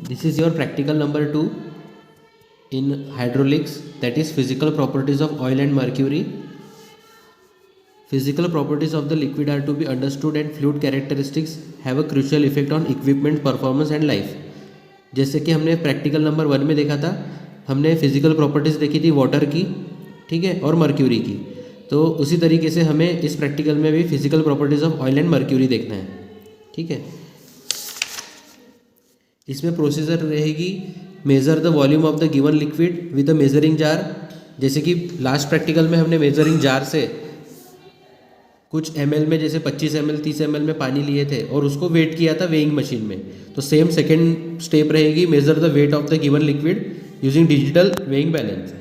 This is your practical number 2 in hydraulics, that is physical properties of oil and mercury. Physical properties of the liquid are to be understood and fluid characteristics have a crucial effect on equipment performance and life. जैसे कि हमने practical number 1 में देखा था, हमने physical properties देखी थी water की, ठीक है, और मर्क्यूरी की। तो उसी तरीके से हमें इस प्रैक्टिकल में भी physical properties of oil and mercury देखना है, ठीक है। इसमें प्रोसीजर रहेगी, measure the volume of the given liquid with a measuring jar. जैसे कि लास्ट प्रैक्टिकल में हमने मेजरिंग जार से कुछ ml में, जैसे 25 ml 30 ml में पानी लिए थे और उसको वेट किया था वेइंग मशीन में। तो सेम सेकेंड स्टेप रहेगी, measure the weight of the given liquid using digital weighing balance.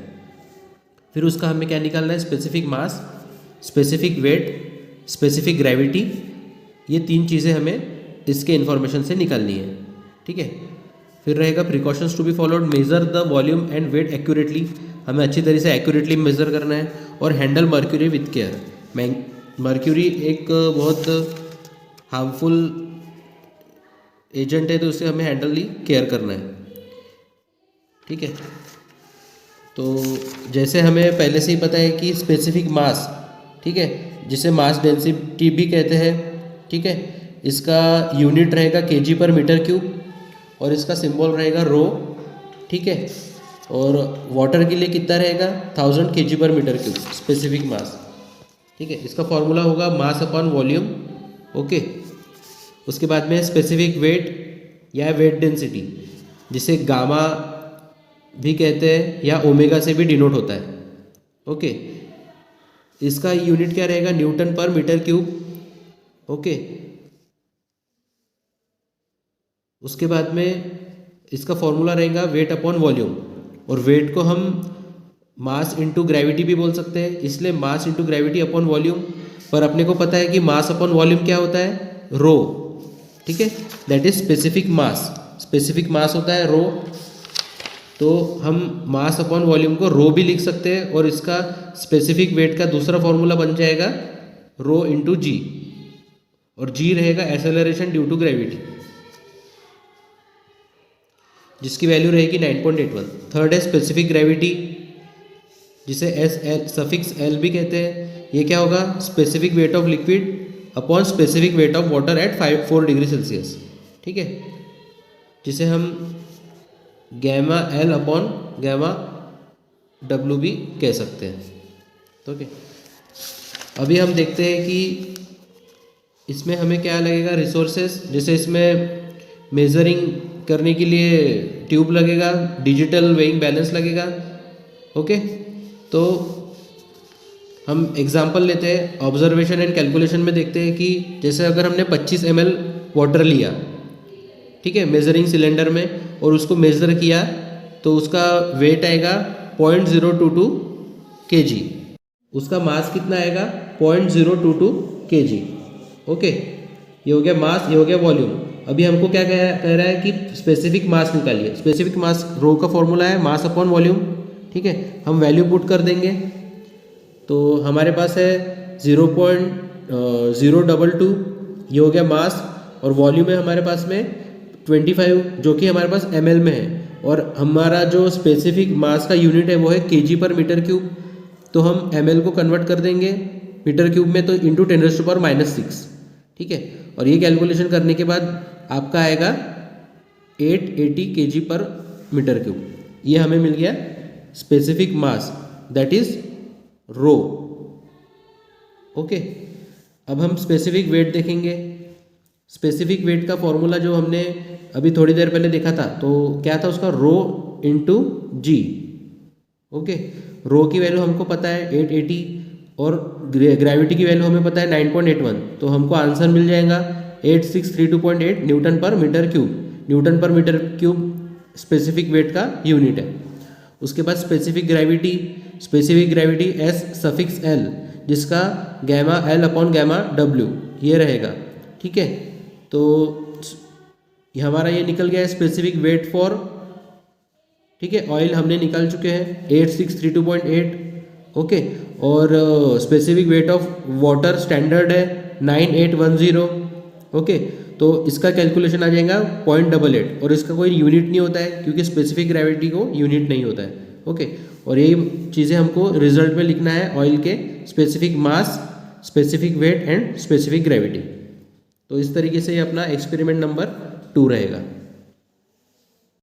फिर उसका हमें क्या निकालना है, specific mass, specific weight, specific gravity. ये 3 चीज़ें हमें इसके इन्फॉर्मेशन से निकालनी है, ठीक है। फिर रहेगा precautions to be followed, measure the volume and weight accurately, हमें अच्छी तरह से एक्यूरेटली मेजर करना है। और handle mercury with care. Mercury एक बहुत हार्मफुल एजेंट है, तो उसे हमें हैंडली केयर करना है, ठीक है। तो जैसे हमें पहले से ही पता है कि स्पेसिफिक मास, ठीक है, जिसे मास डेंसिटी भी कहते हैं, ठीक है, इसका यूनिट रहेगा केजी पर मीटर क्यूब और इसका सिंबल रहेगा रो, ठीक है। और वाटर के लिए कितना रहेगा, 1000 केजी पर मीटर क्यूब स्पेसिफिक मास, ठीक है। इसका फॉर्मूला होगा मास अपॉन वॉल्यूम, ओके। उसके बाद में स्पेसिफिक वेट या वेट डेंसिटी, जिसे गामा भी कहते हैं या ओमेगा से भी डिनोट होता है, ओके। इसका यूनिट क्या रहेगा, Newton per metre cube, okay. उसके बाद में इसका फॉर्मूला रहेगा वेट अपॉन वॉल्यूम, और वेट को हम मास इंटू ग्रेविटी भी बोल सकते हैं, इसलिए mass into gravity upon volume. पर अपने को पता है कि मास अपॉन वॉल्यूम क्या होता है, रो, ठीक है, that is specific mass. Specific mass होता है रो, तो हम मास अपॉन वॉल्यूम को रो भी लिख सकते हैं, और इसका स्पेसिफिक वेट का दूसरा फॉर्मूला बन जाएगा रो इंटू जी, और जी रहेगा एक्सेलरेशन ड्यू टू ग्रेविटी, जिसकी वैल्यू रहेगी 9.81। थर्ड है स्पेसिफिक ग्रेविटी, जिसे एस एल सफिक्स एल भी कहते हैं। ये क्या होगा, specific weight of liquid upon specific weight of water at 4 degree Celsius, ठीक है, जिसे हम gamma L upon gamma W भी कह सकते हैं, ओके। अभी हम देखते हैं कि इसमें हमें क्या लगेगा, रिसोर्सेज। जैसे इसमें मेजरिंग करने के लिए ट्यूब लगेगा, डिजिटल वेइंग बैलेंस लगेगा, ओके। तो हम एग्जांपल लेते हैं, ऑब्जर्वेशन एंड कैलकुलेशन में देखते हैं कि जैसे अगर हमने 25 ml वाटर लिया, ठीक है, मेजरिंग सिलेंडर में, और उसको मेज़र किया, तो उसका वेट आएगा 0.022 kg, उसका मास कितना आएगा 0.022 kg, ओके। ये हो गया मास, ये हो गया वॉल्यूम। अभी हमको क्या कह रहा है कि स्पेसिफिक मास निकालिए। स्पेसिफिक मास रो का फॉर्मूला है मास अपॉन वॉल्यूम, ठीक है। हम वैल्यू पुट कर देंगे, तो हमारे पास है 0.022, ये हो गया मास, और वॉल्यूम है हमारे पास में 25, जो कि हमारे पास ml में है, और हमारा जो स्पेसिफिक मास का यूनिट है वो है केजी पर मीटर क्यूब। तो हम ml को कन्वर्ट कर देंगे मीटर क्यूब में, तो इंटू 10⁻⁶, ठीक है। और ये कैलकुलेशन करने के बाद आपका आएगा 880 केजी पर मीटर क्यूब। ये हमें मिल गया specific mass, that is rho, okay. अब हम स्पेसिफिक वेट देखेंगे। स्पेसिफिक वेट का फॉर्मूला जो हमने अभी थोड़ी देर पहले देखा था, तो क्या था उसका, रो इंटू जी, ओके। रो की वैल्यू हमको पता है 880, और ग्रेविटी की वैल्यू हमें पता है 9.81, तो हमको आंसर मिल जाएगा 8632.8 newton per metre cube. Newton per metre cube specific weight का यूनिट है। उसके बाद specific gravity S suffix L, जिसका gamma L upon gamma W ये रहेगा, ठीक है। तो ये हमारा ये निकल गया है स्पेसिफिक वेट फॉर, ठीक है, ऑयल हमने निकाल चुके हैं 8632.8, ओके। और specific weight of water standard है 9810, ओके। तो इसका कैलकुलेशन आ जाएगा 0.88 और इसका कोई यूनिट नहीं होता है क्योंकि स्पेसिफिक ग्रेविटी को यूनिट नहीं होता है। ओके, और यही चीज़ें हमको रिजल्ट में लिखना है ऑयल के specific mass, specific weight and specific gravity. तो इस तरीके से ये अपना एक्सपेरिमेंट नंबर 2 रहेगा।